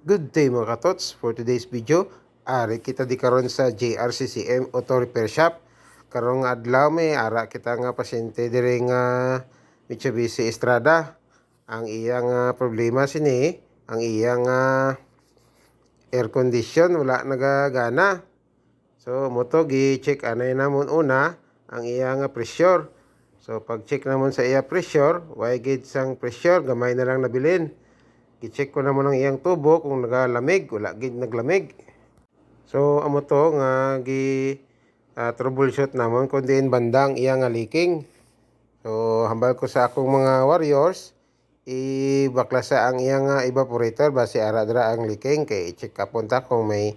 Good day mga katots. For today's video, ari kita di karon sa JRCCM Auto Repair Shop. Karong adlaw may ara kita nga pasyente diri nga Mitsubishi Estrada. Ang iyang problema sini, ang iyang air condition wala nagagana. So moto gi-check anay namon una ang iyang pressure. So pag check namon sa iya pressure, way gid sang pressure, gamay na lang nabilin. I-check ko naman ang iyang tubo kung nagalamig, wala gid naglamig. So amo to nga troubleshoot namon kung diin bandang iyang leaking. So hambal ko sa akong mga warriors, ibaklasa ang iyang evaporator base ara dira ang leaking kay i-check kapon ta kung may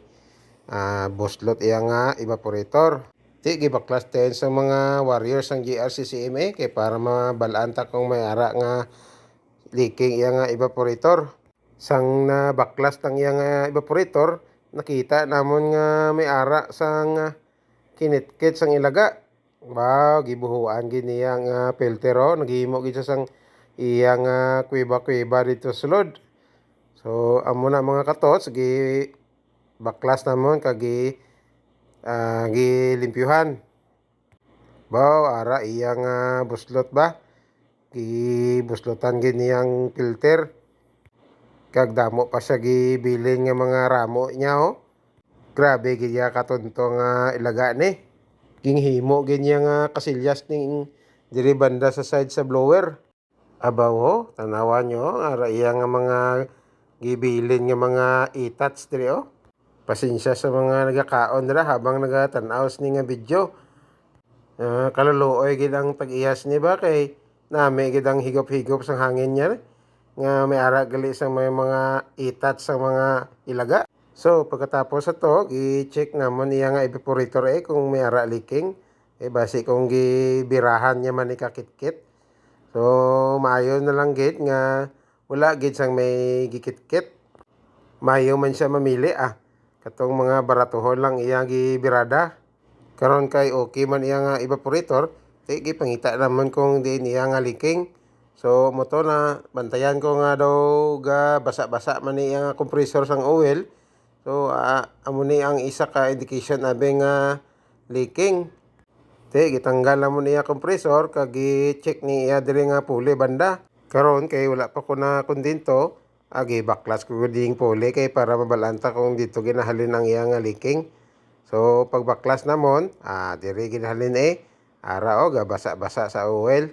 buslot iyang evaporator. Di gibaklas ten sa mga warriors ang GRCCMA kay para mabalaan ta kung may ara nga leaking iyang evaporator. Sang nabaklas ng iyang evaporator, nakita namon nga may ara sang kinitkit sang ilaga. Wow, gibuhuan gid niyang filtero, naghimo gid sa sang iyang kuiba-kuiba dito sulod. So amo na mga katots, gi baklas namon kag gilimpyuhan. Wow, ara iyang buslot ba? Gibuslotan gid niyang filter. Kag damo pa siya gibilin nga mga ramo niya Grabe gid ya katonto nga ilaga ni. Ginghimo gid niya nga kasilyas ning diri banda sa side sa blower. Abaw tanawan nyo ara iya nga mga gibilin nga mga itats diri Pasensya sa mga nagakaon dira habang nagatanaw ni nga video. Kaluluoy gid ang tag-iyas ni ba kay nami gid ang higop-higop sang hangin niya nga may ara gali sa may mga itat sa mga ilaga. So pagkatapos ato i-check namon iya nga evaporator kung may ara leaking base kung gibirahan niya man ikakitkit. So maayo na lang gid nga wala gid sang may gikitkit. Maayo man siya mamili katong mga baratuhon lang iya gibirada. Karon kay okay man iya nga evaporator, gipangita naman kung di niya nga leaking. So moto na bantayan ko nga daw ga basa-basa man niya nga compressor sang oil. So amo ni ang isa ka indication abe nga leaking. Gitanggal namon niya compressor kag i-check ni iya diri nga puli banda. Karon kay wala pa ko na kondento, baklas ko ding puli kay para mabalanta kung dito ginahalin ang iya nga leaking. So pagbaklas namon, diri ginhalin ara ga basa-basa sa oil.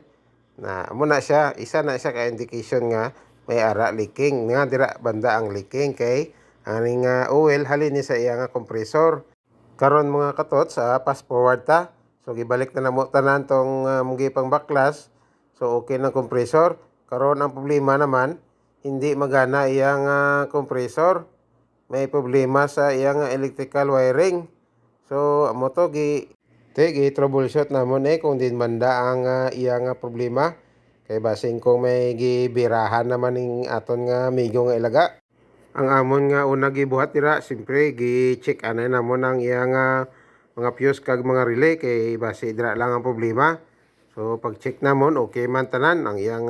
Na amo na siya, isa na siya ka indication nga may ara leaking. Nga dira banda ang leaking kay aning oil halin ni sa iya nga compressor. Karon mga katot sa fast forward ta. So gibalik na namo tanan tong munggi pang baklas. So okay ng compressor. Karon ang problema naman, hindi magana iyang compressor. May problema sa iyang electrical wiring. So amo to troubleshoot namon kung din banda ang iyang problema. Kay basing kung may gibirahan naman ning aton nga migo nga ilaga. Ang amon nga una gibuhat dira, siyempre gi-check anay namon ang iyang mga fuse kag mga relay kay base dira lang ang problema. So pag-check namon okay man tanan, ang iyang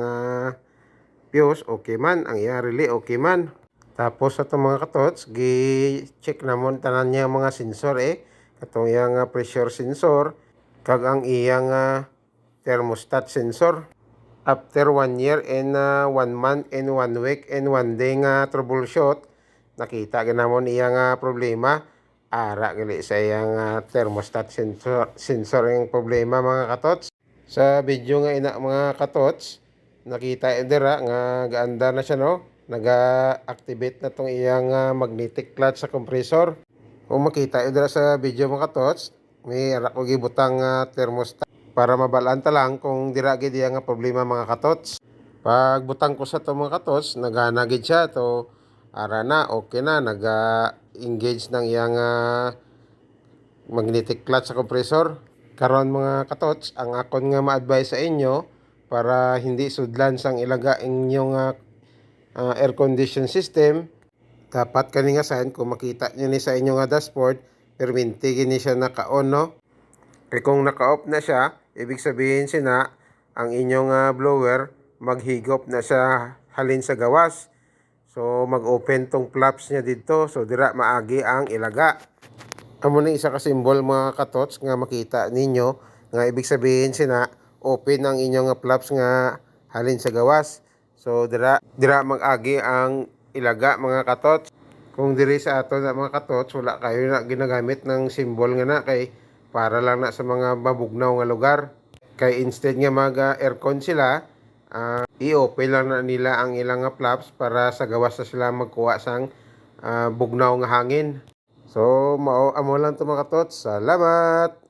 fuse okay man, ang iyang relay okay man. Tapos sa mga katots, gi-check namon tanan niya mga sensor katong iyang pressure sensor kag ang iyang thermostat sensor. After 1 year and 1 month and 1 week and 1 day nga troubleshoot, nakita ginamon iyang problema. Ara gali sa iyang thermostat sensor ang problema mga katots. Sa video nga ina mga katots, nakita dira nga gaandar na siya naga-activate na tong iyang magnetic clutch sa compressor. Kung makita dira sa video mga katots, may ara ko gibutang thermostat para mabalanta lang kung dira gid iya nga problema mga katots. Pag butang ko sa to mga katots, nagana gid siya to ara na okay na naga-engage ng iyang magnetic clutch sa compressor. Karon mga katots, ang akon nga ma-advise sa inyo para hindi sudlan sang ilaga inyong air condition system, dapat kani nga sign kung makita niyo ni sa inyong dashboard, perminti gini siya naka-on Kaya kung naka-off na siya, ibig sabihin sina ang inyong blower maghigop na siya halin sa gawas. So So mag-open tong flaps niya dito. So dira maagi ang ilaga. Amo ni isa ka symbol mga katots nga makita ninyo nga ibig sabihin sina open ang inyong nga flaps nga halin sa gawas. So dira mag-agi ang ilaga mga katots. Kung diri sa ato na mga katots wala kayo na ginagamit ng symbol nga na kay para lang na sa mga mabugnaw nga lugar. Kay instead nga mag-aircon sila, i-open lang na nila ang ilang nga flaps para sa gawas na sila magkuha sang bugnaw nga hangin. So, amo lang ito mga katots. Salamat!